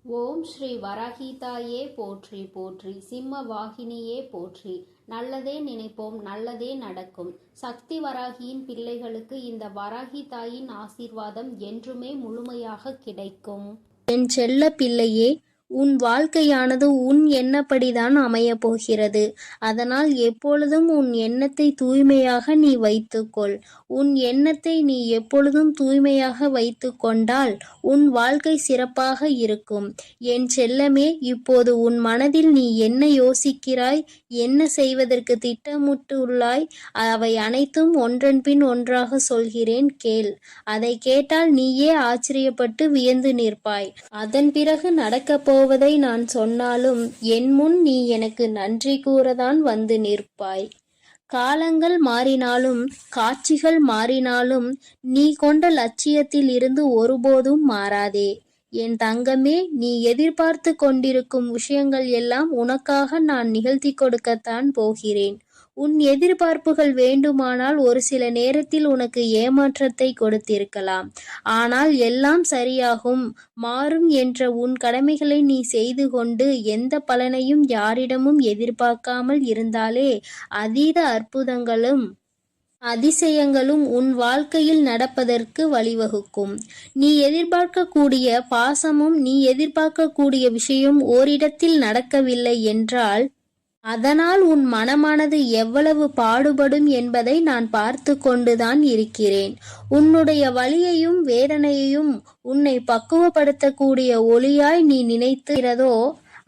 ஓம் ஸ்ரீ வராகிதாயே போற்றி போற்றி, சிம்ம வாகினியே போற்றி. நல்லதே நினைப்போம், நல்லதே நடக்கும். சக்தி வராகியின் பிள்ளைகளுக்கு இந்த வராகி தாயின் ஆசீர்வாதம் என்றுமே முழுமையாக கிடைக்கும். என் செல்ல பிள்ளையே, உன் வாழ்க்கையானது உன் எண்ணப்படிதான் அமையப் போகிறது. அதனால் எப்பொழுதும் உன் எண்ணத்தை தூய்மையாக நீ வைத்துக்கொள். உன் எண்ணத்தை நீ எப்பொழுதும் தூய்மையாக வைத்து கொண்டால் உன் வாழ்க்கை சிறப்பாக இருக்கும். என் செல்லமே, இப்போது உன் மனதில் நீ என்ன யோசிக்கிறாய், என்ன செய்வதற்கு திட்டமிட்டுள்ளாய், அவை அனைத்தும் ஒன்றன் பின் ஒன்றாக சொல்கிறேன், கேள். அதை கேட்டால் நீயே ஆச்சரியப்பட்டு வியந்து நிற்பாய். அதன் பிறகு நடக்கப் போவதை நான் சொன்னாலும் என் முன் நீ எனக்கு நன்றி கூறதான் வந்து நிற்பாய். காலங்கள் மாறினாலும் காட்சிகள் மாறினாலும் நீ கொண்ட லட்சியத்தில் இருந்து ஒருபோதும் மாறாதே. என் தங்கமே, நீ எதிர்பார்த்து கொண்டிருக்கும் விஷயங்கள் எல்லாம் உனக்காக நான் நிகழ்த்தி கொடுக்கத்தான் போகிறேன். உன் எதிர்பார்ப்புகள் வேண்டுமானால் ஒரு சில நேரத்தில் உனக்கு ஏமாற்றத்தை கொடுத்திருக்கலாம். ஆனால் எல்லாம் சரியாகும், மாறும் என்ற உன் கடமைகளை நீ செய்து கொண்டு எந்த பலனையும் யாரிடமும் எதிர்பார்க்காமல் இருந்தாலே அதீத அற்புதங்களும் அதிசயங்களும் உன் வாழ்க்கையில் நடப்பதற்கு வழிவகுக்கும். நீ எதிர்பார்க்கக்கூடிய பாசமும் நீ எதிர்பார்க்கக்கூடிய விஷயம் ஓரிடத்தில் நடக்கவில்லை என்றால் அதனால் உன் மனமானது எவ்வளவு பாடுபடும் என்பதை நான் பார்த்து கொண்டுதான் இருக்கிறேன். உன்னுடைய வலியையும் வேதனையையும் உன்னை பக்குவப்படுத்தக்கூடிய ஒளியாய் நீ நினைக்கிறதோ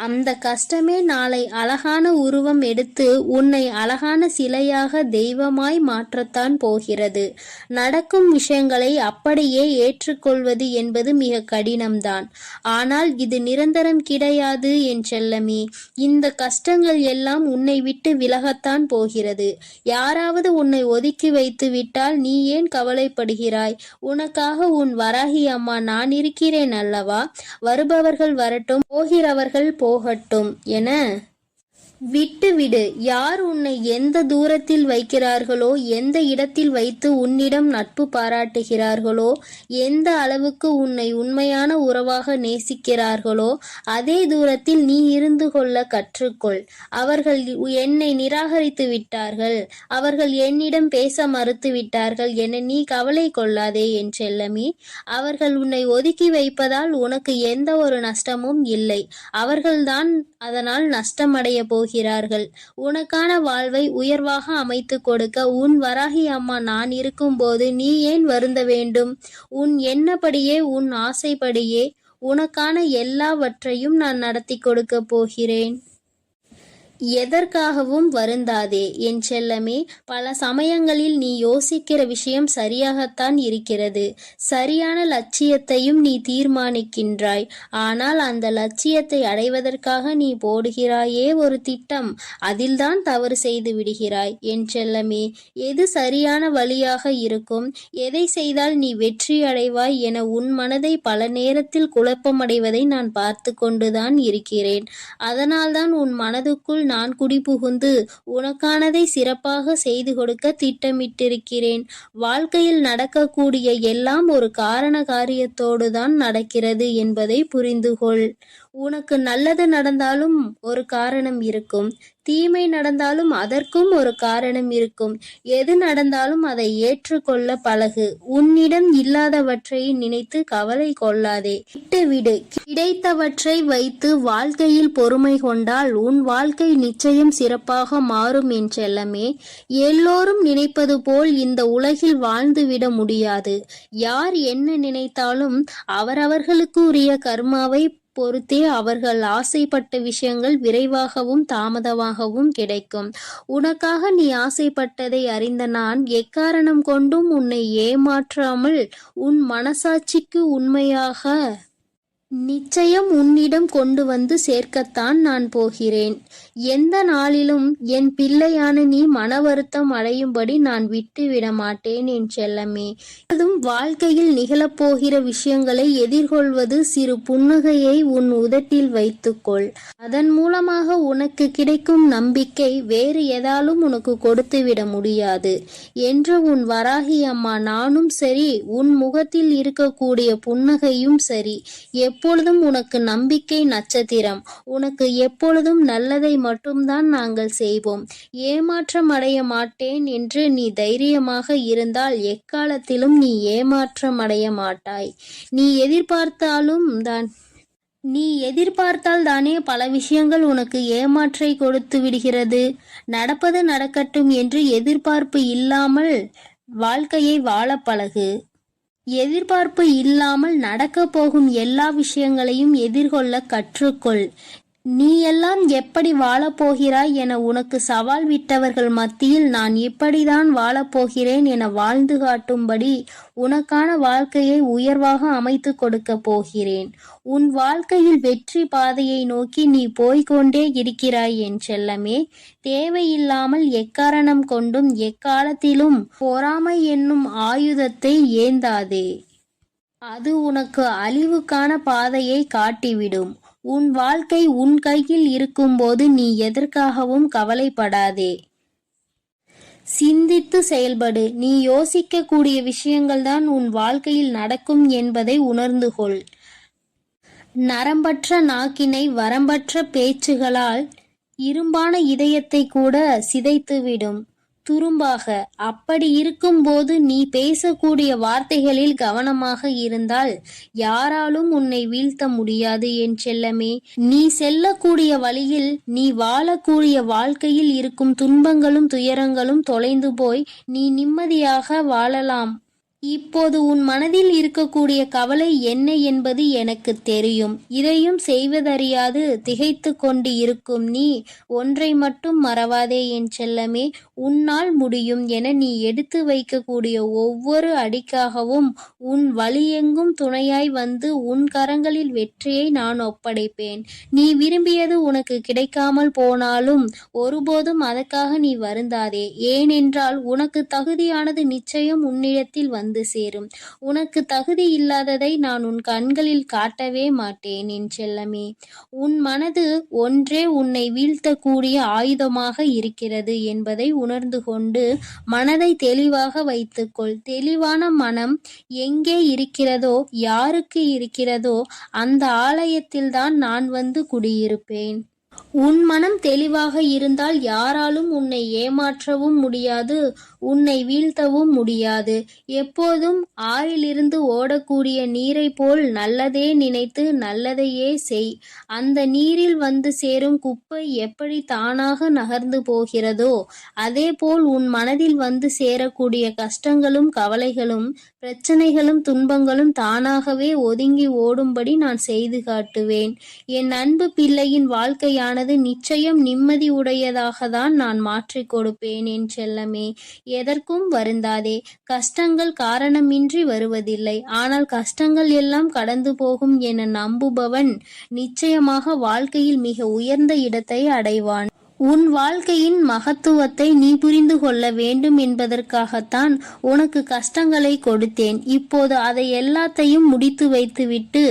அந்த கஷ்டமே நாளை அழகான உருவம் எடுத்து உன்னை அழகான சிலையாக தெய்வமாய் மாற்றத்தான் போகிறது. நடக்கும் விஷயங்களை அப்படியே ஏற்றுக்கொள்வது என்பது மிக கடினம்தான். ஆனால் இது நிரந்தரம் கிடையாது என் செல்லமே. இந்த கஷ்டங்கள் எல்லாம் உன்னை விட்டு விலகத்தான் போகிறது. யாராவது உன்னை ஒதுக்கி வைத்து விட்டால் நீ ஏன் கவலைப்படுகிறாய்? உனக்காக உன் வராகி அம்மா நான் இருக்கிறேன் அல்லவா? வருபவர்கள் வரட்டும், போகிறவர்கள் போகட்டும் என விட்டுவிடு. யார் உன்னை எந்த தூரத்தில் வைக்கிறார்களோ, எந்த இடத்தில் வைத்து உன்னிடம் நட்பு பாராட்டுகிறார்களோ, எந்த அளவுக்கு உன்னை உண்மையான உறவாக நேசிக்கிறார்களோ அதே தூரத்தில் நீ இருந்து கொள்ள கற்றுக்கொள். அவர்கள் என்னை நிராகரித்து விட்டார்கள், அவர்கள் என்னிடம் பேச மறுத்து விட்டார்கள் என நீ கவலை கொள்ளாதே என் செல்லமே. அவர்கள் உன்னை ஒதுக்கி வைப்பதால் உனக்கு எந்த ஒரு நஷ்டமும் இல்லை. அவர்கள்தான் அதனால் நஷ்டமடைய போகிறார்கள். உனக்கான வாழ்வை உயர்வாக அமைத்து கொடுக்க உன் வராகி அம்மா நான் இருக்கும்போது நீ ஏன் வருந்த வேண்டும்? உன் எண்ணப்படியே, உன் ஆசைப்படியே உனக்கான எல்லாவற்றையும் நான் நடத்தி கொடுக்க போகிறேன். எதற்காகவும் வருந்தாதே என் செல்லமே. பல சமயங்களில் நீ யோசிக்கிற விஷயம் சரியாகத்தான் இருக்கிறது. சரியான லட்சியத்தையும் நீ தீர்மானிக்கின்றாய். ஆனால் அந்த லட்சியத்தை அடைவதற்காக நீ போடுகிறாயே ஒரு திட்டம், அதில்தான் தவறு செய்து விடுகிறாய் என் செல்லமே. எது சரியான வழியாக இருக்கும், எதை செய்தால் நீ வெற்றி அடைவாய் என உன் மனதை பல நேரத்தில் குழப்பமடைவதை நான் பார்த்து கொண்டுதான் இருக்கிறேன். அதனால்தான் உன் மனதுக்குள் நான் குடிபுகுந்து உனக்கானதை சிறப்பாக செய்து கொடுக்க திட்டமிட்டிருக்கிறேன். வாழ்க்கையில் நடக்கக்கூடிய எல்லாம் ஒரு காரண காரியத்தோடுதான் நடக்கிறது என்பதை புரிந்துகொள். உனக்கு நல்லது நடந்தாலும் ஒரு காரணம் இருக்கும், தீமை நடந்தாலும் அதற்கும் ஒரு காரணம் இருக்கும். எது நடந்தாலும் அதை ஏற்றுக்கொள்ள பழகு. உன்னிடம் இல்லாதவற்றை நினைத்து கவலை கொள்ளாதே, விட்டுவிடு. கிடைத்தவற்றை வைத்து வாழ்க்கையில் பொறுமை கொண்டால் உன் வாழ்க்கை நிச்சயம் சிறப்பாக மாறும் என் செல்லமே. எல்லோரும் நினைப்பது போல் இந்த உலகில் வாழ்ந்துவிட முடியாது. யார் என்ன நினைத்தாலும் அவரவர்களுக்கு உரிய கர்மாவை பொறுத்தே அவர்கள் ஆசைப்பட்ட விஷயங்கள் விரைவாகவும் தாமதமாகவும் கிடைக்கும். உனக்காக நீ ஆசைப்பட்டதை அறிந்த நான் எக்காரணம் கொண்டும் உன்னை ஏமாற்றாமல் உன் மனசாட்சிக்கு உண்மையாக நிச்சயம் உன்னிடம் கொண்டு வந்து சேர்க்கத்தான் நான் போகிறேன். எந்த நாளிலும் என் பிள்ளையான நீ மன வருத்தம் அடையும்படி நான் விட்டு விட மாட்டேன் என் செல்லமே. அதுவும் வாழ்க்கையில் நிகழப்போகிற விஷயங்களை எதிர்கொள்வது சிறு புன்னகையை உன் உதட்டில் வைத்துக்கொள். அதன் மூலமாக உனக்கு கிடைக்கும் நம்பிக்கை வேறு எதாலும் உனக்கு கொடுத்து விட முடியாது என்று உன் வராகி அம்மா நானும் சரி, உன் முகத்தில் இருக்கக்கூடிய புன்னகையும் சரி, எப்பொழுதும் உனக்கு நம்பிக்கை நட்சத்திரம். உனக்கு எப்பொழுதும் நல்லதை மட்டும்தான் நாங்கள் செய்வோம். ஏமாற்றம் அடைய மாட்டேன் என்று நீ தைரியமாக இருந்தால் எக்காலத்திலும் நீ ஏமாற்றம் அடைய மாட்டாய். நீ எதிர்பார்த்தால் தானே பல விஷயங்கள் உனக்கு ஏமாற்றை கொடுத்து விடுகிறது. நடப்பது நடக்கட்டும் என்று எதிர்பார்ப்பு இல்லாமல் வாழ்க்கையை வாழ பழகு. எதிர்பார்ப்பு இல்லாமல் நடக்கப் போகும் எல்லா விஷயங்களையும் எதிர்கொள்ள கற்றுக்கொள். நீ எல்லாம் எப்படி வாழப்போகிறாய் என உனக்கு சவால் விட்டவர்கள் மத்தியில் நான் இப்படிதான் வாழப்போகிறேன் என வாழ்ந்து காட்டும்படி உனக்கான வாழ்க்கையை உயர்வாக அமைத்து கொடுக்க போகிறேன். உன் வாழ்க்கையில் வெற்றி பாதையை நோக்கி நீ போய்கொண்டே இருக்கிறாய் என் செல்லமே. தேவையில்லாமல் எக்காரணம் கொண்டும் எக்காலத்திலும் பொறாமை என்னும் ஆயுதத்தை ஏந்தாதே. அது உனக்கு அழிவுக்கான பாதையை காட்டிவிடும். உன் வாழ்க்கை உன் கையில் இருக்கும்போது நீ எதற்காகவும் கவலைப்படாதே. சிந்தித்து செயல்படு. நீ யோசிக்கக்கூடிய விஷயங்கள்தான் உன் வாழ்க்கையில் நடக்கும் என்பதை உணர்ந்து கொள். நரம்பற்ற நாக்கினை வரம்பற்ற பேச்சுகளால் இரும்பான இதயத்தை கூட சிதைத்துவிடும் துரும்பாக. அப்படி இருக்கும்போது நீ பேசக்கூடிய வார்த்தைகளில் கவனமாக இருந்தால் யாராலும் உன்னை வீழ்த்த முடியாது என் செல்லமே. நீ செல்லக்கூடிய வழியில், நீ வாழக்கூடிய வாழ்க்கையில் இருக்கும் துன்பங்களும் துயரங்களும் தொலைந்து போய் நீ நிம்மதியாக வாழலாம். இப்போது உன் மனதில் இருக்கக்கூடிய கவலை என்ன என்பது எனக்கு தெரியும். இதையும் செய்வதறியாது திகைத்து கொண்டு இருக்கும் நீ ஒன்றை மட்டும் மறவாதே என் செல்லமே. உன்னால் முடியும் என நீ எடுத்து வைக்கக்கூடிய ஒவ்வொரு அடிக்காகவும் உன் வழியெங்கும் துணையாய் வந்து உன் கரங்களில் வெற்றியை நான் ஒப்படைப்பேன். நீ விரும்பியது உனக்கு கிடைக்காமல் போனாலும் ஒருபோதும் அதற்காக நீ வருந்தாதே. ஏனென்றால் உனக்கு தகுதியானது நிச்சயம் உன்னிடத்தில் வந்து சேரும். உனக்கு தகுதி இல்லாததை நான் உன் கண்களில் காட்டவே மாட்டேன் என் செல்லமே. உன் மனது ஒன்றே உன்னை வீழ்த்தக்கூடிய ஆயுதமாக இருக்கிறது என்பதை உணர்ந்து கொண்டு மனதை தெளிவாக வைத்துக்கொள். தெளிவான மனம் எங்கே இருக்கிறதோ, யாருக்கு இருக்கிறதோ அந்த ஆலயத்தில்தான் நான் வந்து குடியிருப்பேன். உன் மனம் தெளிவாக இருந்தால் யாராலும் உன்னை ஏமாற்றவும் முடியாது, உன்னை வீழ்த்தவும் முடியாது. எப்போதும் ஆறிலிருந்து ஓடக்கூடிய நீரை போல் நல்லதே நினைத்து நல்லதையே செய். அந்த நீரில் வந்து சேரும் குப்பை எப்படி தானாக நகர்ந்து போகிறதோ அதேபோல் உன் மனதில் வந்து சேரக்கூடிய கஷ்டங்களும் கவலைகளும் பிரச்சனைகளும் துன்பங்களும் தானாகவே ஒதுங்கி ஓடும்படி நான் செய்து காட்டுவேன். என் அன்பு பிள்ளையின் வாழ்க்கையானது நிச்சயம் நிம்மதி உடையதாகத்தான் நான் மாற்றிக் கொடுப்பேன் என் செல்லமே. எதற்கும் வருந்தாதே. கஷ்டங்கள் காரணமின்றி வருவதில்லை. ஆனால் கஷ்டங்கள் எல்லாம் கடந்து போகும் என நம்புபவன் நிச்சயமாக வாழ்க்கையில் மிக உயர்ந்த இடத்தை அடைவான். உன் வாழ்க்கையின் மகத்துவத்தை நீ புரிந்து கொள்ள வேண்டும் என்பதற்காகத்தான் உனக்கு கஷ்டங்களை கொடுத்தேன். இப்போது அதை எல்லாத்தையும் முடித்து வைத்துவிட்டு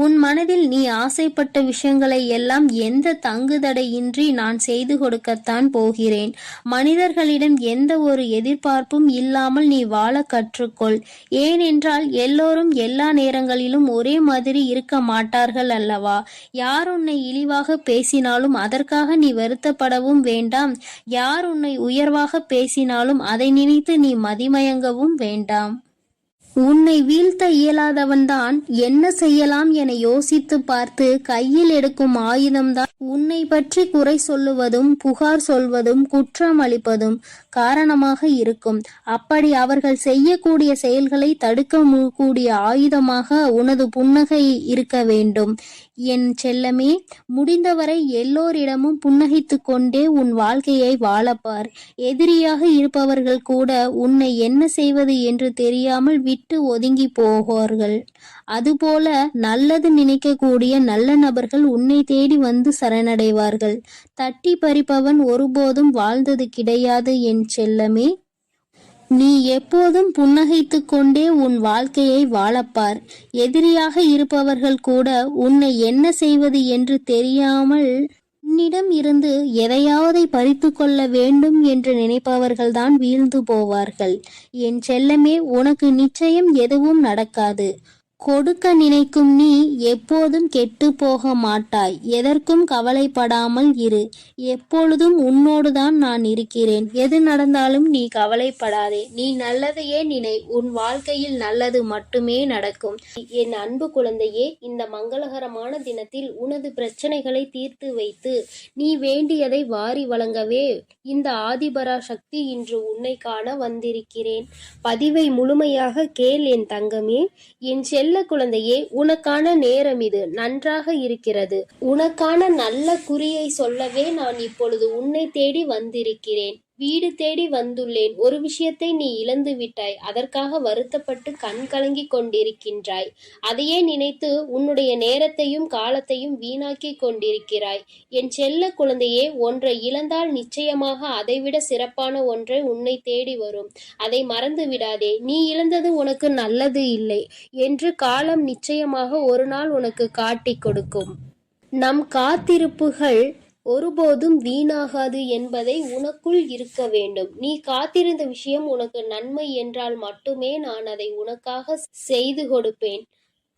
உன் மனதில் நீ ஆசைப்பட்ட விஷயங்களை எல்லாம் எந்த தங்குதடையின்றி நான் செய்து கொடுக்கத்தான் போகிறேன். மனிதர்களிடம் எந்த ஒரு எதிர்பார்ப்பும் இல்லாமல் நீ வாழ கற்றுக்கொள். ஏனென்றால் எல்லோரும் எல்லா நேரங்களிலும் ஒரே மாதிரி இருக்க மாட்டார்கள் அல்லவா? யார் உன்னை இழிவாக பேசினாலும் அதற்காக நீ வருத்தப்பட வேண்டாம். யார் உன்னை உயர்வாக பேசினாலும் அதை நினைத்து நீ மதிமயங்கவும் வேண்டாம். உன்னை வீழ்த்த இயலாதவன்தான் என்ன செய்யலாம் என யோசித்து பார்த்து கையில் எடுக்கும் ஆயுதம்தான் உன்னை பற்றி குறை சொல்லுவதும் புகார் சொல்வதும் குற்றம் அளிப்பதும் காரணமாக இருக்கும். அப்படி அவர்கள் செய்யக்கூடிய செயல்களை தடுக்க கூடிய ஆயுதமாக உனது புன்னகை இருக்க வேண்டும். என் செல்லமே, முடிந்தவரை எல்லோரிடமும் புன்னகைத்து கொண்டே உன் வாழ்க்கையை வாழப்பார். எதிரியாக இருப்பவர்கள் கூட உன்னை என்ன செய்வது என்று தெரியாமல் விட்டு ஒதுங்கி போவார்கள். அதுபோல நல்லது நினைக்கக்கூடிய நல்ல நபர்கள் உன்னை தேடி வந்து சரணடைவார்கள். தட்டி பறிப்பவன் ஒருபோதும் வாழ்ந்தது கிடையாது என் செல்லமே. நீ எப்போதும் புன்னகைத்து கொண்டே உன் வாழ்க்கையை வாழப்பார். எதிரியாக இருப்பவர்கள் கூட உன்னை என்ன செய்வது என்று தெரியாமல் உன்னிடம் இருந்து எதையாவதை பறித்து கொள்ள வேண்டும் என்று நினைப்பவர்கள்தான் வீழ்ந்து போவார்கள். என் செல்லமே, உனக்கு நிச்சயம் எதுவும் நடக்காது. கொடுக்க நினைக்கும் நீ எப்போதும் கெட்டு போக மாட்டாய். எதற்கும் கவலைப்படாமல் இரு. எப்பொழுதும் உன்னோடுதான் நான் இருக்கிறேன். எது நடந்தாலும் நீ கவலைப்படாதே. நீ நல்லதையே நினை. உன் வாழ்க்கையில் நல்லது மட்டுமே நடக்கும். என் அன்பு குழந்தையே, இந்த மங்களகரமான தினத்தில் உனது பிரச்சனைகளை தீர்த்து வைத்து நீ வேண்டியதை வாரி வழங்கவே இந்த ஆதிபரா சக்தி இன்று உன்னை காண வந்திருக்கிறேன். பதிவை முழுமையாக கேள் என் தங்கமே. என் செல்ல குழந்தையே, உனக்கான நேரம் இது நன்றாக இருக்கிறது. உனக்கான நல்ல குறியை சொல்லவே நான் இப்பொழுது உன்னை தேடி வந்திருக்கிறேன். வீடு தேடி வந்துள்ளேன். ஒரு விஷயத்தை நீ இழந்து விட்டாய். அதற்காக வருத்தப்பட்டு கண் கலங்கி கொண்டிருக்கின்றாய். அதையே நினைத்து உன்னுடைய நேரத்தையும் காலத்தையும் வீணாக்கி கொண்டிருக்கிறாய். என் செல்ல குழந்தையே, ஒன்றை இழந்தால் நிச்சயமாக அதைவிட சிறப்பான ஒன்றை உன்னை தேடி வரும். அதை மறந்து விடாதே. நீ இழந்தது உனக்கு நல்லது இல்லை என்று காலம் நிச்சயமாக ஒரு நாள் உனக்கு காட்டிக் கொடுக்கும். நம் காத்திருப்புகள் ஒருபோதும் வீணாகாது என்பதை உனக்குள் இருக்க வேண்டும். நீ காத்திருந்த விஷயம் உனக்கு நன்மை என்றால் மட்டுமே நான் அதை உனக்காக செய்து கொடுப்பேன்.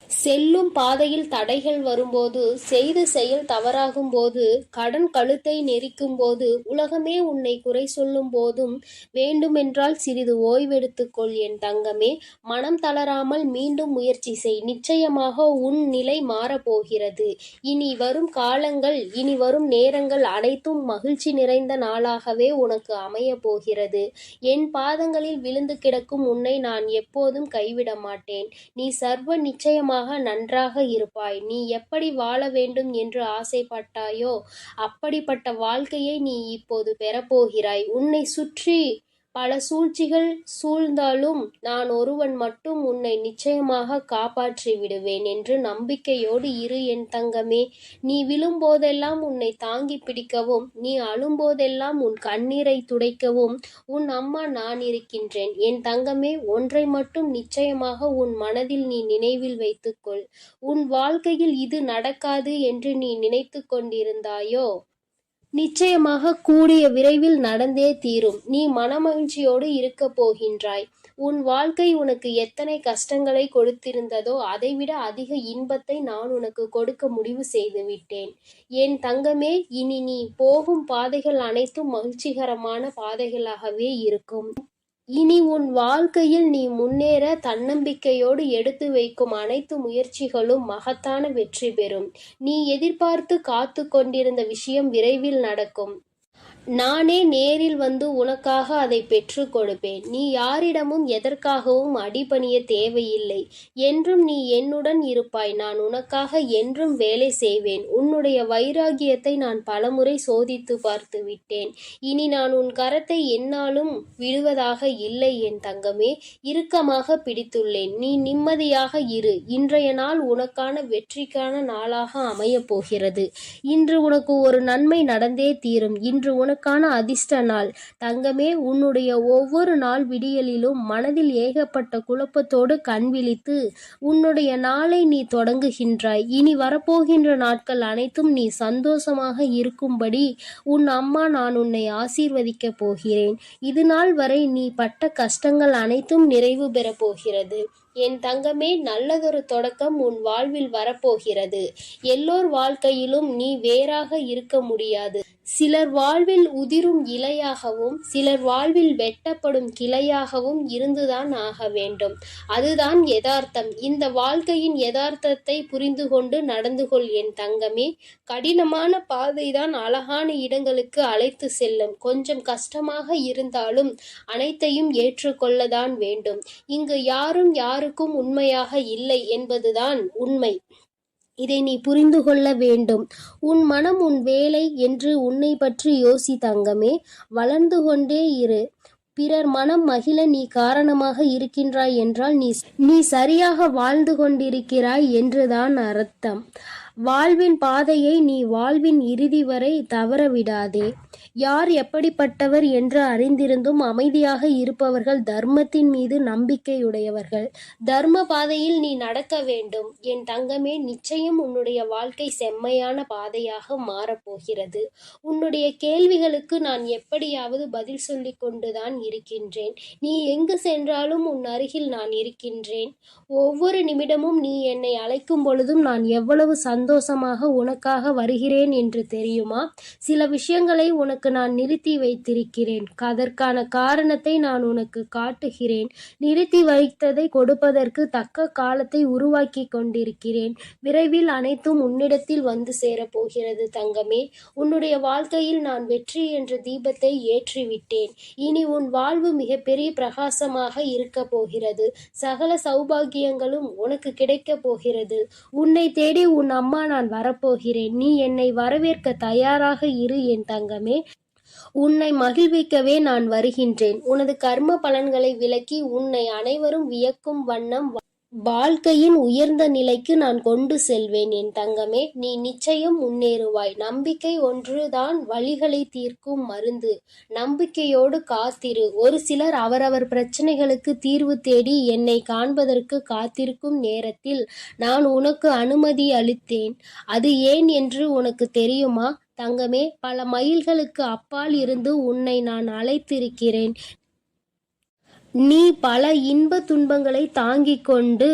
செல்லும் பாதையில் தடைகள் வரும்போது, செய்த செயல் தவறாகும் போது, கடன் கழுத்தை நெரிக்கும் போது, உலகமே உன்னை குறை சொல்லும் போதும் வேண்டுமென்றால் சிறிது ஓய்வெடுத்துக்கொள் என் தங்கமே. மனம் தளராமல் மீண்டும் முயற்சி செய். நிச்சயமாக உன் நிலை மாறப்போகிறது. இனி வரும் காலங்கள், இனி வரும் நேரங்கள் அனைத்தும் மகிழ்ச்சி நிறைந்த நாளாகவே உனக்கு அமைய போகிறது. என் பாதங்களில் விழுந்து கிடக்கும் உன்னை நான் எப்போதும் கைவிட மாட்டேன். நீ சர்வ நிச்சயமாக நன்றாக இருப்பாய். நீ எப்படி வாழ வேண்டும் என்று ஆசைப்பட்டாயோ அப்படிப்பட்ட வாழ்க்கையை நீ இப்போது பெறப்போகிறாய். உன்னை சுற்றி பல சூழ்ச்சிகள் சூழ்ந்தாலும் நான் ஒருவன் மட்டும் உன்னை நிச்சயமாக காப்பாற்றி விடுவேன் என்று நம்பிக்கையோடு இரு என் தங்கமே. நீ விழும்போதெல்லாம் உன்னை தாங்கி பிடிக்கவும், நீ அழும்போதெல்லாம் உன் கண்ணீரை துடைக்கவும் உன் அம்மா நான் இருக்கின்றேன். என் தங்கமே, ஒன்றை மட்டும் நிச்சயமாக உன் மனதில் நீ நினைவில் வைத்துக்கொள். உன் வாழ்க்கையில் இது நடக்காது என்று நீ நினைத்து கொண்டிருந்தாயோ நிச்சயமாக கூடிய விரைவில் நடந்தே தீரும். நீ மனமகிழ்ச்சியோடு இருக்க போகின்றாய். உன் வாழ்க்கை உனக்கு எத்தனை கஷ்டங்களை கொடுத்திருந்ததோ அதைவிட அதிக இன்பத்தை நான் உனக்கு கொடுக்க முடிவு செய்து விட்டேன். என் தங்கமே, இனி நீ போகும் பாதைகள் அனைத்தும் மகிழ்ச்சிகரமான பாதைகளாகவே இருக்கும். இனி உன் வாழ்க்கையில் நீ முன்னேற தன்னம்பிக்கையோடு எடுத்து வைக்கும் அனைத்து முயற்சிகளும் மகத்தான வெற்றி பெறும். நீ எதிர்பார்த்து காத்து கொண்டிருந்த விஷயம் விரைவில் நடக்கும். நானே நேரில் வந்து உனக்காக அதை பெற்று கொடுப்பேன். நீ யாரிடமும் எதற்காகவும் அடிபணிய தேவையில்லை. என்றும் நீ என்னுடன் இருப்பாய். நான் உனக்காக என்றும் வேலை செய்வேன். உன்னுடைய வைராகியத்தை நான் பலமுறை சோதித்து பார்த்து விட்டேன். இனி நான் உன் கரத்தை என்னாலும் விடுவதாக இல்லை என் தங்கமே. இறுக்கமாக பிடித்துள்ளேன். நீ நிம்மதியாக இரு. இன்றைய நாள் உனக்கான வெற்றிக்கான நாளாக அமையப் போகிறது. இன்று உனக்கு ஒரு நன்மை நடந்தே தீரும். இன்று உனக்கான அதிர்ஷ்ட நாள் தங்கமே. உன்னுடைய ஒவ்வொரு நாள் விடியலிலும் மனதில் ஏகப்பட்ட குழப்பத்தோடு கண் விழித்து உன்னுடைய நாளை நீ தொடங்குகின்றாய். இனி வரப்போகின்ற நாட்கள் அனைத்தும் நீ சந்தோஷமாக இருக்கும்படி உன் அம்மா நான் உன்னை ஆசீர்வதிக்கப் போகிறேன். இது நாள் வரை நீ பட்ட கஷ்டங்கள் அனைத்தும் நிறைவு பெறப் போகிறது. என் தங்கமே, நல்லதொரு தொடக்கம் உன் வாழ்வில் வரப்போகிறது. எல்லோர் வாழ்க்கையிலும் நீ வேறாக இருக்க முடியாது. சிலர் வாழ்வில் உதிரும் இலையாகவும் சிலர் வாழ்வில் வெட்டப்படும் கிளையாகவும் இருந்துதான் ஆக வேண்டும். அதுதான் யதார்த்தம். இந்த வாழ்க்கையின் யதார்த்தத்தை புரிந்து கொண்டு நடந்து கொள் என் தங்கமே. கடினமான பாதைதான் அழகான இடங்களுக்கு அழைத்து செல்லும். கொஞ்சம் கஷ்டமாக இருந்தாலும் அனைத்தையும் ஏற்றுக்கொள்ளதான் வேண்டும். இங்கு யாரும் யாருக்கும் உண்மையாக இல்லை என்பதுதான் உண்மை. இதை நீ புரிந்து கொள்ள வேண்டும். உன் மனம் உன் வேலை என்று உன்னை பற்றி யோசி தங்கமே. வளர்ந்து கொண்டே இரு. பிறர் மனம் மகிழ நீ காரணமாக இருக்கின்றாய் என்றால் நீ சரியாக வாழ்ந்து கொண்டிருக்கிறாய் என்றுதான் அர்த்தம். வாழ்வின் பாதையை நீ வாழ்வின் இறுதி வரை தவறவிடாதே. யார் எப்படிப்பட்டவர் என்று அறிந்திருந்தும் அமைதியாக இருப்பவர்கள் தர்மத்தின் மீது நம்பிக்கையுடையவர்கள். தர்ம பாதையில் நீ நடக்க வேண்டும் என் தங்கமே. நிச்சயம் உன்னுடைய வாழ்க்கை செம்மையான பாதையாக மாறப்போகிறது. உன்னுடைய கேள்விகளுக்கு நான் எப்படியாவது பதில் சொல்லிக் கொண்டுதான் இருக்கின்றேன். நீ எங்கு சென்றாலும் உன் அருகில் நான் இருக்கின்றேன். ஒவ்வொரு நிமிடமும் நீ என்னை அழைக்கும் பொழுதும் நான் எவ்வளவு சந்தோஷமாக உனக்காக வருகிறேன் என்று தெரியுமா? சில விஷயங்களை உனக்கு நான் நிறுத்தி வைத்திருக்கிறேன். அதற்கான காரணத்தை நான் உனக்கு காட்டுகிறேன். நிறுத்தி வைத்ததை கொடுப்பதற்கு தக்க காலத்தை உருவாக்கி கொண்டிருக்கிறேன். விரைவில் அனைத்தும் உன்னிடத்தில் வந்து சேரப்போகிறது தங்கமே. உன்னுடைய வாழ்க்கையில் நான் வெற்றி என்ற தீபத்தை ஏற்றிவிட்டேன். இனி உன் வாழ்வு மிகப்பெரிய பிரகாசமாக இருக்க போகிறது. சகல சௌபாகியங்களும் உனக்கு கிடைக்க போகிறது. உன்னை தேடி உன் அம்மா நான் வரப்போகிறேன். நீ என்னை வரவேற்க தயாராக இரு என் தங்கமே. உன்னை மகிழ்விக்கவே நான் வருகின்றேன். உனது கர்ம பலன்களை விலக்கி உன்னை அனைவரும் வியக்கும் வண்ணம் வாழ்க்கையின் உயர்ந்த நிலைக்கு நான் கொண்டு செல்வேன் என் தங்கமே. நீ நிச்சயம் முன்னேறுவாய். நம்பிக்கை ஒன்றுதான் வலிகளை தீர்க்கும் மருந்து. நம்பிக்கையோடு காத்திரு. ஒரு சிலர் அவரவர் பிரச்சனைகளுக்கு தீர்வு தேடி என்னை காண்பதற்கு காத்திருக்கும் நேரத்தில் நான் உனக்கு அனுமதி அளித்தேன். அது ஏன் என்று உனக்கு தெரியுமா தங்கமே? பல மைல்களுக்கு அப்பால் இருந்து உன்னை நான் அழைத்திருக்கிறேன். நீ பல இன்ப துன்பங்களை தாங்கிக் கொண்டு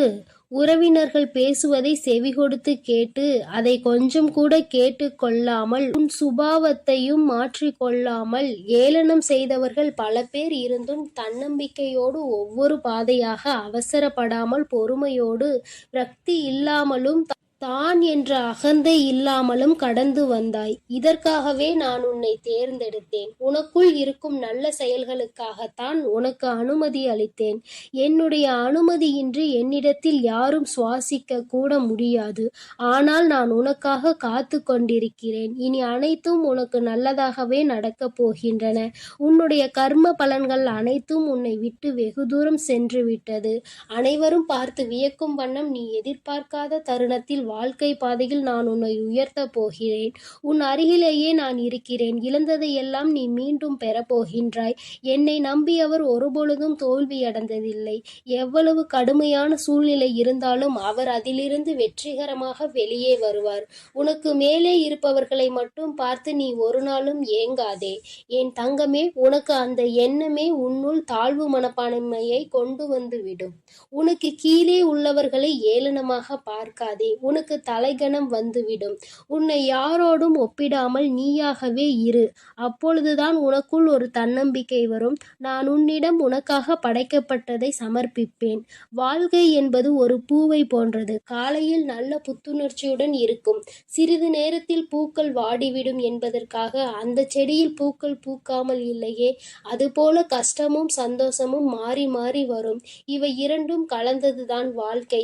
உறவினர்கள் பேசுவதை செவிகொடுத்து கேட்டு அதை கொஞ்சம் கூட கேட்டு கொள்ளாமல் உன் சுபாவத்தையும் மாற்றிக்கொள்ளாமல் ஏளனம் செய்தவர்கள் பல பேர் இருந்தும் தன்னம்பிக்கையோடு ஒவ்வொரு பாதையாக அவசரப்படாமல் பொறுமையோடு விரக்தி இல்லாமலும் தான் என்ற அகந்தை இல்லாமலும் கடந்து வந்தாய். இதற்காகவே நான் உன்னை தேர்ந்தெடுத்தேன். உனக்குள் இருக்கும் நல்ல செயல்களுக்காகத்தான் உனக்கு அனுமதி அளித்தேன். என்னுடைய அனுமதியின்றி என்னிடத்தில் யாரும் சுவாசிக்க கூட முடியாது. ஆனால் நான் உனக்காக காத்து கொண்டிருக்கிறேன். இனி அனைத்தும் உனக்கு நல்லதாகவே நடக்கப் போகின்றன. உன்னுடைய கர்ம பலன்கள் அனைத்தும் உன்னை விட்டு வெகு தூரம் சென்று விட்டது. அனைவரும் பார்த்து வியக்கும் வண்ணம் நீ எதிர்பார்க்காத தருணத்தில் வாழ்க்கை பாதையில் நான் உன்னை உயர்த்த போகிறேன். உன் அருகிலேயே நான் இருக்கிறேன். இழந்ததை எல்லாம் நீ மீண்டும் பெறப்போகின்றாய். என்னை நம்பியவர் ஒருபொழுதும் தோல்வியடைந்ததில்லை. எவ்வளவு கடுமையான சூழ்நிலை இருந்தாலும் அவர் அதிலிருந்து வெற்றிகரமாக வெளியே வருவார். உனக்கு மேலே இருப்பவர்களை மட்டும் பார்த்து நீ ஒரு நாளும் ஏங்காதே என் தங்கமே. உனக்கு அந்த எண்ணமே உன்னுள் தாழ்வு மனப்பான்மையை கொண்டு வந்து விடும். உனக்கு கீழே உள்ளவர்களை ஏளனமாக பார்க்காதே. உனக்கு தலைகணம் வந்துவிடும். உன்னை யாரோடும் ஒப்பிடாமல் நீயாகவே இரு. அப்பொழுதுதான் உனக்குள் ஒரு தன்னம்பிக்கை வரும். நான் உன்னிடம் உனக்காக படைக்கப்பட்டதை சமர்ப்பிப்பேன். வாழ்க்கை என்பது ஒரு பூவை போன்றது. காலையில் நல்ல புத்துணர்ச்சியுடன் இருக்கும். சிறிது நேரத்தில் பூக்கள் வாடிவிடும் என்பதற்காக அந்த செடியில் பூக்கள் பூக்காமல் இல்லையே. அதுபோல கஷ்டமும் சந்தோஷமும் மாறி மாறி வரும். இவை இரண்டும் கலந்ததுதான் வாழ்க்கை.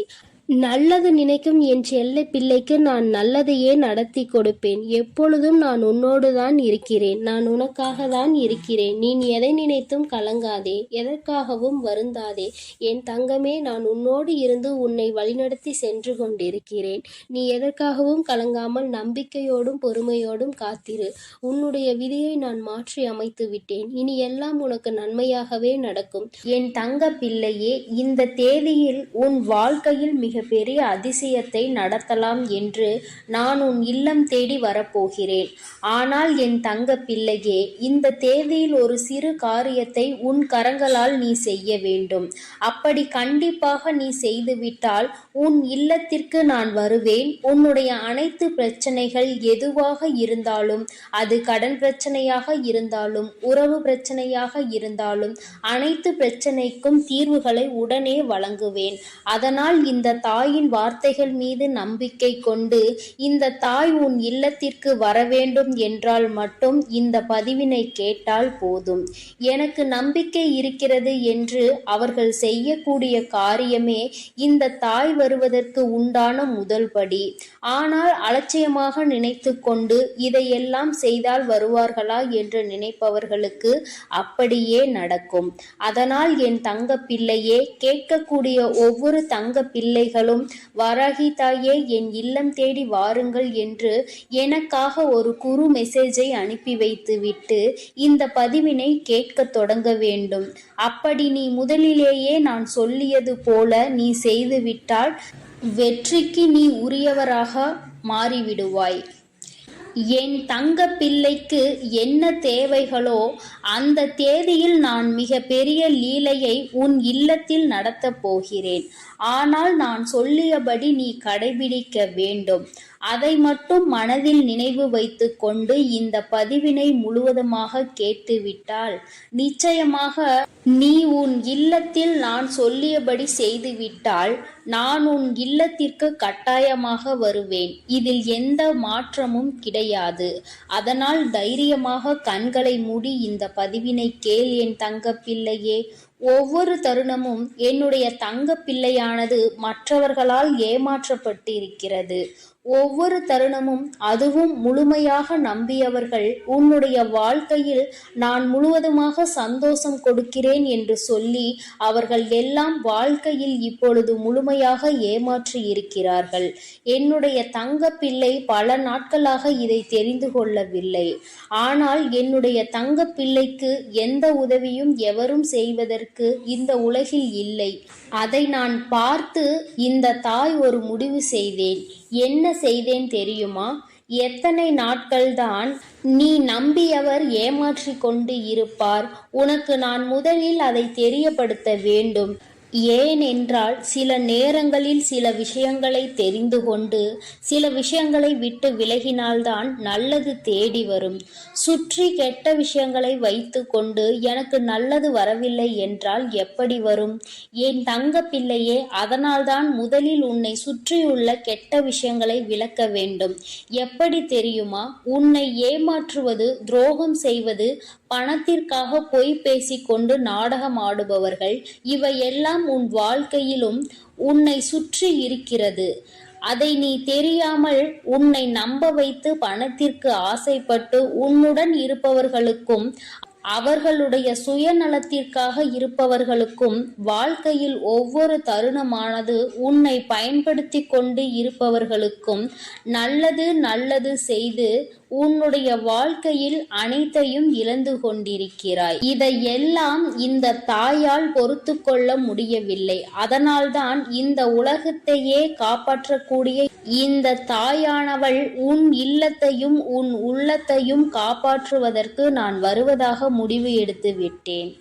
நல்லது நினைக்கும் என் செல்ல பிள்ளைக்கு நான் நல்லதையே நடத்தி கொடுப்பேன். எப்பொழுதும் நான் உன்னோடு தான் இருக்கிறேன். நான் உனக்காக தான் இருக்கிறேன். நீ எதை நினைத்தும் கலங்காதே. எதற்காகவும் வருந்தாதே என் தங்கமே. நான் உன்னோடு இருந்து உன்னை வழிநடத்தி சென்று கொண்டிருக்கிறேன். நீ எதற்காகவும் கலங்காமல் நம்பிக்கையோடும் பொறுமையோடும் காத்திரு. உன்னுடைய விதியை நான் மாற்றி அமைத்து விட்டேன். இனி எல்லாம் உனக்கு நன்மையாகவே நடக்கும் என் தங்க பிள்ளையே. இந்த தேதியில் உன் வாழ்க்கையில் மிக பெரிய அதிசயத்தை நடத்தலாம் என்று நான் உன் இல்லம் தேடி வரப்போகிறேன். ஆனால் என் தங்க பிள்ளையே, இந்த தேதியில் ஒரு சிறு காரியத்தை உன் கரங்களால் நீ செய்ய வேண்டும். அப்படி கண்டிப்பாக நீ செய்துவிட்டால் உன் இல்லத்திற்கு நான் வருவேன். உன்னுடைய அனைத்து பிரச்சனைகள் எதுவாக இருந்தாலும், அது கடன் பிரச்சனையாக இருந்தாலும் உறவு பிரச்சனையாக இருந்தாலும் அனைத்து பிரச்சனைக்கும் தீர்வுகளை உடனே வழங்குவேன். அதனால் இந்த தாயின் வார்த்தைகள் மீது நம்பிக்கை கொண்டு இந்த தாய் உன் இல்லத்திற்கு வர வேண்டும் என்றால் மட்டும் இந்த பதிவினை கேட்டால் போதும். எனக்கு நம்பிக்கை இருக்கிறது என்று அவர்கள் செய்யக்கூடிய காரியமே இந்த தாய் வருவதற்கு உண்டான முதல் படி. ஆனால் அலட்சியமாக நினைத்து கொண்டு இதையெல்லாம் செய்தால் வருவார்களா என்று நினைப்பவர்களுக்கு அப்படியே நடக்கும். அதனால் என் தங்க பிள்ளையே, கேட்கக்கூடிய ஒவ்வொரு தங்க பிள்ளைகள் பிள்ளைகளும் வராகி தாயே என் இல்லம் தேடி வாருங்கள் என்று எனக்காக ஒரு குறு மெசேஜை அனுப்பி வைத்துவிட்டு இந்த பதிவினை கேட்க தொடங்க வேண்டும். அப்படி நீ முதலிலேயே நான் சொல்லியது போல நீ செய்துவிட்டால் வெற்றிக்கு நீ உரியவராக மாறிவிடுவாய். என் தங்க பிள்ளைக்கு என்ன தேவைகளோ அந்த தேதியில் நான் மிக பெரிய லீலையை உன் இல்லத்தில் நடத்தப் போகிறேன். ஆனால் நான் சொல்லியபடி நீ கடைபிடிக்க வேண்டும். அதை மட்டும் மனதில் நினைவு வைத்து கொண்டு இந்த பதிவினை முழுவதுமாக கேட்டுவிட்டால் நிச்சயமாக நீ உன் இல்லத்தில் நான் சொல்லியபடி செய்துவிட்டால் நான் உன் இல்லத்திற்கு கட்டாயமாக வருவேன். இதில் எந்த மாற்றமும் கிடையாது. அதனால் தைரியமாக கண்களை மூடி இந்த பதிவினை கேள் என் தங்க பிள்ளையே. ஒவ்வொரு தருணமும் என்னுடைய தங்க பிள்ளையானது மற்றவர்களால் ஏமாற்றப்பட்டிருக்கிறது. ஒவ்வொரு தருணமும் அதுவும் முழுமையாக நம்பியவர்கள் உன்னுடைய வாழ்க்கையில் நான் முழுவதுமாக சந்தோஷம் கொடுக்கிறேன் என்று சொல்லி அவர்கள் எல்லாம் வாழ்க்கையில் இப்பொழுது முழுமையாக ஏமாற்றி இருக்கிறார்கள். என்னுடைய தங்க பிள்ளை பல நாட்களாக இதை தெரிந்து கொள்ளவில்லை. ஆனால் என்னுடைய தங்க பிள்ளைக்கு எந்த உதவியும் எவரும் செய்வதற்கு இந்த உலகில் இல்லை. அதை நான் பார்த்து இந்த தாய் ஒரு முடிவு செய்தேன். என்ன செய்தேன் தெரியுமா? எத்தனை நாட்கள்தான் நீ நம்பியவர் ஏமாற்றி கொண்டு இருப்பார்? உனக்கு நான் முதலில் அதை தெரியப்படுத்த வேண்டும். ஏனென்றால் சில நேரங்களில் சில விஷயங்களை தெரிந்து கொண்டு சில விஷயங்களை விட்டு விலகினால்தான் நல்லது தேடி வரும். சுற்றி கெட்ட விஷயங்களை வைத்து கொண்டு எனக்கு நல்லது வரவில்லை என்றால் எப்படி வரும்? என் தங்க பிள்ளையே, அதனால்தான் முதலில் உன்னை சுற்றியுள்ள கெட்ட விஷயங்களை விலக்க வேண்டும். எப்படி தெரியுமா? உன்னை ஏமாற்றுவது, துரோகம் செய்வது, பணத்திற்காக பொய் பேசிக்கொண்டு நாடகம் ஆடுபவர்கள், இவையெல்லாம் உன் வாழ்க்கையிலும் உன்னை சுற்றி இருக்கிறது. அதை நீ தெரியாமல் உன்னை நம்ப வைத்து பணத்திற்கு ஆசைப்பட்டு உன்னுடன் இருப்பவர்களுக்கும் அவர்களுடைய சுயநலத்திற்காக இருப்பவர்களுக்கும் வாழ்க்கையில் ஒவ்வொரு தருணமானது உன்னை பயன்படுத்தி கொண்டு இருப்பவர்களுக்கும் நல்லது நல்லது செய்து உன்னுடைய வாழ்க்கையில் அனைத்தையும் இழந்து கொண்டிருக்கிறாய். இதையெல்லாம் இந்த தாயால் பொறுத்து கொள்ள முடியவில்லை. அதனால்தான் இந்த உலகத்தையே காப்பாற்றக்கூடிய இந்த தாயானவள் உன் இல்லத்தையும் உன் உள்ளத்தையும் காப்பாற்றுவதற்கு நான் வருவதாக முடிவு எடுத்து விட்டேன்.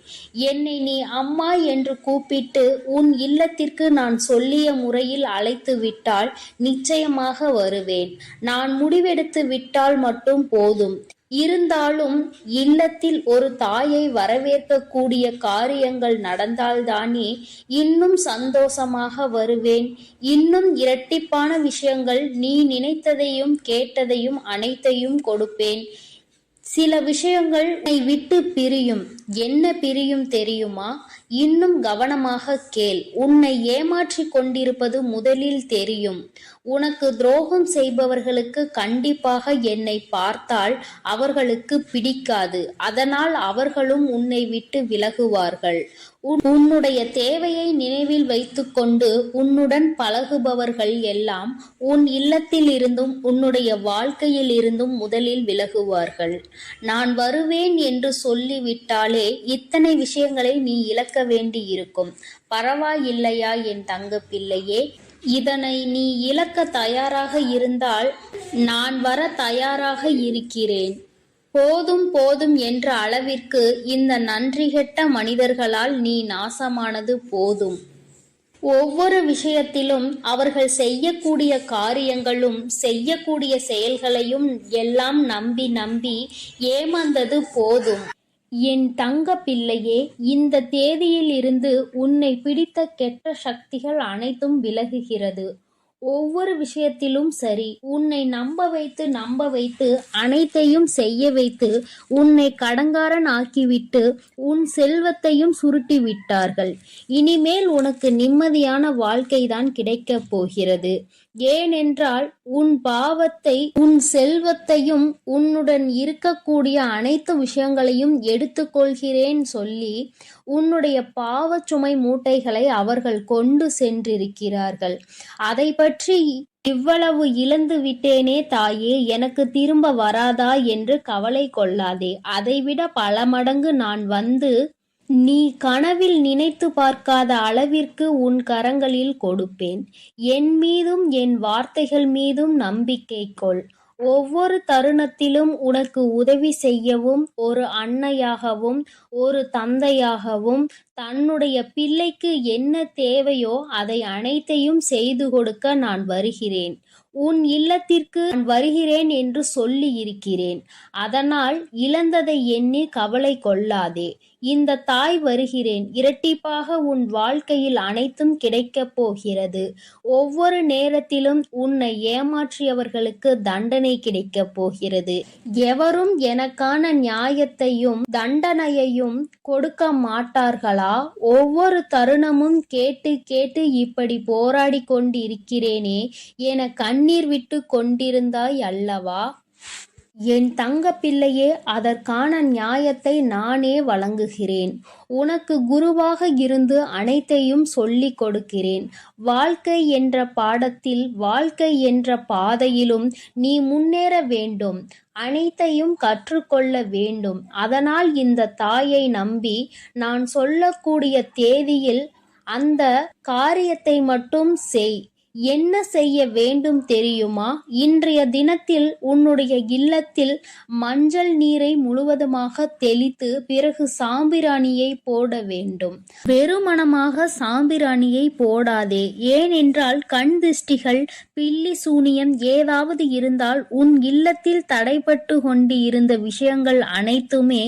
என்னை நீ அம்மா என்று கூப்பிட்டு உன் இல்லத்திற்கு நான் சொல்லிய முறையில் அழைத்து விட்டால் நிச்சயமாக வருவேன். நான் முடிவெடுத்து விட்டால் மட்டும் போதும். இருந்தாலும் இல்லத்தில் ஒரு தாயை வரவேற்கக்கூடிய காரியங்கள் நடந்தால்தானே இன்னும் சந்தோஷமாக வருவேன். இன்னும் இரட்டிப்பான விஷயங்கள், நீ நினைத்ததையும் கேட்டதையும் அனைத்தையும் கொடுப்பேன். சில விஷயங்கள் உன்னை விட்டு பிரியும். என்ன பிரியும் தெரியுமா? இன்னும் கவனமாக கேள். உன்னை ஏமாற்றி கொண்டிருப்பது முதலில் தெரியும். உனக்கு துரோகம் செய்பவர்களுக்கு கண்டிப்பாக என்னை பார்த்தால் அவர்களுக்கு பிடிக்காது. அதனால் அவர்களும் உன்னை விட்டு விலகுவார்கள். உன்னுடைய தேவையை நினைவில் வைத்துக்கொண்டு உன்னுடன் பழகுபவர்கள் எல்லாம் உன் இல்லத்தில் இருந்தும் உன்னுடைய வாழ்க்கையில் இருந்தும் முதலில் விலகுவார்கள். நான் வருவேன் என்று சொல்லிவிட்டாலே இத்தனை விஷயங்களை நீ இழக்க வேண்டி இருக்கும். பரவாயில்லையா என் தங்க பிள்ளையே? இதனை நீ இழக்க தயாராக இருந்தால் நான் வர தயாராக இருக்கிறேன். போதும் போதும் என்ற அளவிற்கு இந்த நன்றிகெட்ட மனிதர்களால் நீ நாசமானது போதும். ஒவ்வொரு விஷயத்திலும் அவர்கள் செய்யக்கூடிய காரியங்களும் செய்யக்கூடிய செயல்களையும் எல்லாம் நம்பி நம்பி ஏமாந்தது போதும். என் தங்க பிள்ளையே, இந்த தேதியில் இருந்து உன்னை பிடித்த கெட்ட சக்திகள் அனைத்தும் விலகுகிறது. ஒவ்வொரு விஷயத்திலும் சரி, உன்னை நம்ப வைத்து அனைத்தையும் செய்ய வைத்து உன்னை கடங்காரன் ஆக்கிவிட்டு உன் செல்வத்தையும் சுருட்டி விட்டார்கள். இனிமேல் உனக்கு நிம்மதியான வாழ்க்கைதான் கிடைக்கப் போகிறது. ஏனென்றால் உன் பாவத்தை, உன் செல்வத்தையும், உன்னுடன் இருக்கக்கூடிய அனைத்து விஷயங்களையும் எடுத்துக்கொள்கிறேன் சொல்லி உன்னுடைய பாவச் சுமை மூட்டைகளை அவர்கள் கொண்டு சென்றிருக்கிறார்கள். அதை பற்றி இவ்வளவு இழந்து விட்டேனே தாயே, எனக்கு திரும்ப வராதா என்று கவலை கொள்ளாதே. அதைவிட பல மடங்கு நான் வந்து நீ கனவில் நினைத்து பார்க்காத அளவிற்கு உன் கரங்களில் கொடுப்பேன். என் மீதும் என் வார்த்தைகள் மீதும் நம்பிக்கை கொள். ஒவ்வொரு தருணத்திலும் உனக்கு உதவி செய்யவும், ஒரு அன்னையாகவும் ஒரு தந்தையாகவும் தன்னுடைய பிள்ளைக்கு என்ன தேவையோ அதை அனைத்தையும் செய்து கொடுக்க நான் வருகிறேன். உன் இல்லத்திற்கு நான் வருகிறேன் என்று சொல்லி இருக்கிறேன். அதனால் இழந்ததை எண்ணி கவலை கொள்ளாதே. இந்த தாய் வருகிறேன். இரட்டிப்பாக உன் வாழ்க்கையில் அனைத்தும் கிடைக்கப் போகிறது. ஒவ்வொரு நேரத்திலும் உன்னை ஏமாற்றியவர்களுக்கு தண்டனை கிடைக்கப் போகிறது. எவரும் எனக்கான நியாயத்தையும் தண்டனையையும் கொடுக்க மாட்டார்களா? ஒவ்வொரு தருணமும் கேட்டு கேட்டு இப்படி போராடி கொண்டிருக்கிறேனே என கண்ணீர் விட்டு கொண்டிருந்தாய் அல்லவா? என் தங்க பிள்ளையே, அதற்கான நியாயத்தை நானே வழங்குகிறேன். உனக்கு குருவாக இருந்து அனைத்தையும் சொல்லிக் கொடுக்கிறேன். வாழ்க்கை என்ற பாடத்தில், வாழ்க்கை என்ற பாதையிலும் நீ முன்னேற வேண்டும். அனைத்தையும் கற்றுக்கொள்ள வேண்டும். அதனால் இந்த தாயை நம்பி நான் சொல்லக்கூடிய தேதியில் அந்த காரியத்தை மட்டும் செய். என்ன செய்ய வேண்டும் தெரியுமா? இன்றைய தினத்தில் உன்னுடைய இல்லத்தில் மஞ்சள் நீரை முழுவதுமாக தெளித்து பிறகு சாம்பிராணியை போட வேண்டும். வெறுமனமாக சாம்பிராணியை போடாதே. ஏனென்றால் கண் திருஷ்டிகள், பில்லி சூனியம் ஏதாவது இருந்தால் உன் இல்லத்தில் தடைப்பட்டு கொண்டு இருந்த விஷயங்கள் அனைத்துமே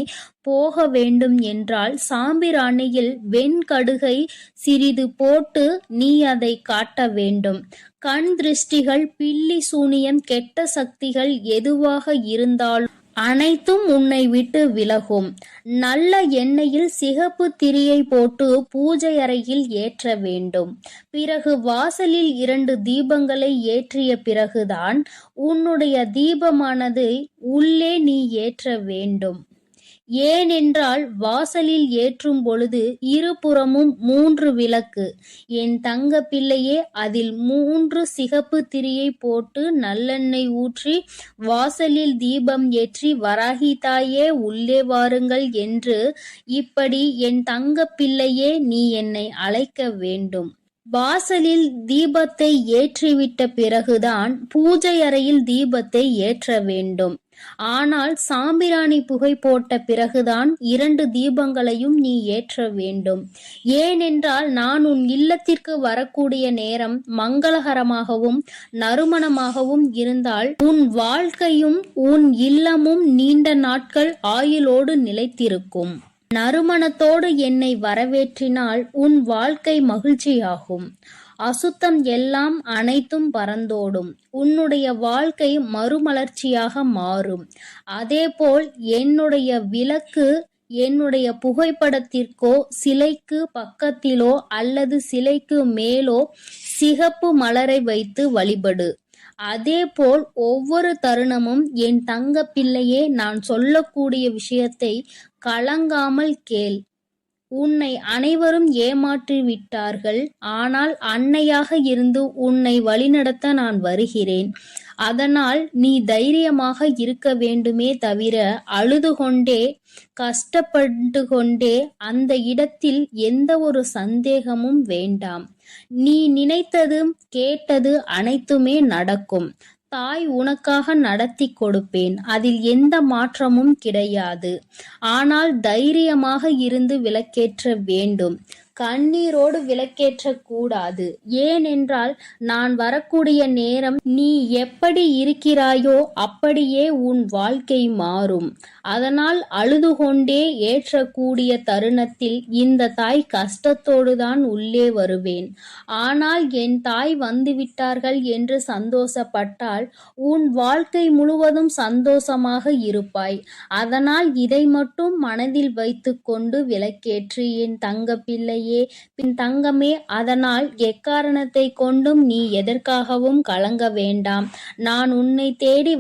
போக வேண்டும் என்றால் சாம்பிராணியில் வெண்கடுகை சிறிது போட்டு நீ அதை காட்ட வேண்டும். கண் திருஷ்டிகள், பில்லி சூனியம், கெட்ட சக்திகள் எதுவாக இருந்தாலும் அனைத்தும் உன்னை விட்டு விலகும். நல்ல எண்ணெயில் சிகப்பு திரியை போட்டு பூஜை அறையில் ஏற்ற வேண்டும். பிறகு வாசலில் 2 தீபங்களை ஏற்றிய பிறகுதான் உன்னுடைய தீபமானது உள்ளே நீ ஏற்ற வேண்டும். ஏனென்றால் வாசலில் ஏற்றும் பொழுது இருபுறமும் 3 விளக்கு. என் தங்க பிள்ளையே, அதில் 3 சிகப்பு திரியை போட்டு நல்லெண்ணெய் ஊற்றி வாசலில் தீபம் ஏற்றி வராகி தாயே உள்ளே வாருங்கள் என்று இப்படி என் தங்க பிள்ளையே நீ என்னை அழைக்க வேண்டும். வாசலில் தீபத்தை ஏற்றிவிட்ட பிறகுதான் பூஜை அறையில் தீபத்தை ஏற்ற வேண்டும். ஆனால் சாம்பிராணி புகை போட்ட பிறகுதான் 2 தீபங்களையும் நீ ஏற்ற வேண்டும். ஏனென்றால் நான் உன் இல்லத்திற்கு வரக்கூடிய நேரம் மங்களகரமாகவும் நறுமணமாகவும் இருந்தால் உன் வாழ்க்கையும் உன் இல்லமும் நீண்ட நாட்கள் ஆயுளோடு நிலைத்திருக்கும். நறுமணத்தோடு என்னை வரவேற்றினால் உன் வாழ்க்கை மகிழ்ச்சியாகும். அசுத்தம் எல்லாம் அனைத்தும் பறந்தோடும். உன்னுடைய வாழ்க்கை மறுமலர்ச்சியாக மாறும். அதேபோல் என்னுடைய விளக்கு, என்னுடைய புகைப்படத்திற்கோ சிலைக்கு பக்கத்திலோ அல்லது சிலைக்கு மேலோ சிகப்பு மலரை வைத்து வழிபடு. அதேபோல் ஒவ்வொரு தருணமும் என் தங்க பிள்ளையே, நான் சொல்லக்கூடிய விஷயத்தை கலங்காமல் கேள். உன்னை அனைவரும் ஏமாற்றி விட்டார்கள். ஆனால் அன்னையாக இருந்து உன்னை வழிநடத்த நான் வருகிறேன். அதனால் நீ தைரியமாக இருக்க வேண்டுமே தவிர அழுது கொண்டே கஷ்டப்பட்டு கொண்டே அந்த இடத்தில் எந்த ஒரு சந்தேகமும் வேண்டாம். நீ நினைத்தது கேட்டது அனைத்துமே நடக்கும். தாய் உனக்காக நடத்தி கொடுப்பேன். அதில் எந்த மாற்றமும் கிடையாது. ஆனால் தைரியமாக இருந்து விளக்கேற்ற வேண்டும். கண்ணீரோடு விளக்கேற்ற கூடாது. ஏனென்றால் நான் வரக்கூடிய நேரம் நீ எப்படி இருக்கிறாயோ அப்படியே உன் வாழ்க்கை மாறும். அதனால் அழுது கொண்டே ஏற்றக்கூடிய தருணத்தில் இந்த தாய் கஷ்டத்தோடு தான் உள்ளே வருவேன். ஆனால் என் தாய் வந்துவிட்டார்கள் என்று சந்தோஷப்பட்டால் உன் வாழ்க்கை முழுவதும் சந்தோஷமாக இருப்பாய். அதனால் இதை மட்டும் மனதில் வைத்து கொண்டு விளக்கேற்று என் தங்க பிள்ளை. இல்லையே. பின் தங்கமே, அதனால் எக்காரணத்தை கொண்டும் நீ எதற்காகவும் கலங்க வேண்டாம். நான் உன்னை தேடி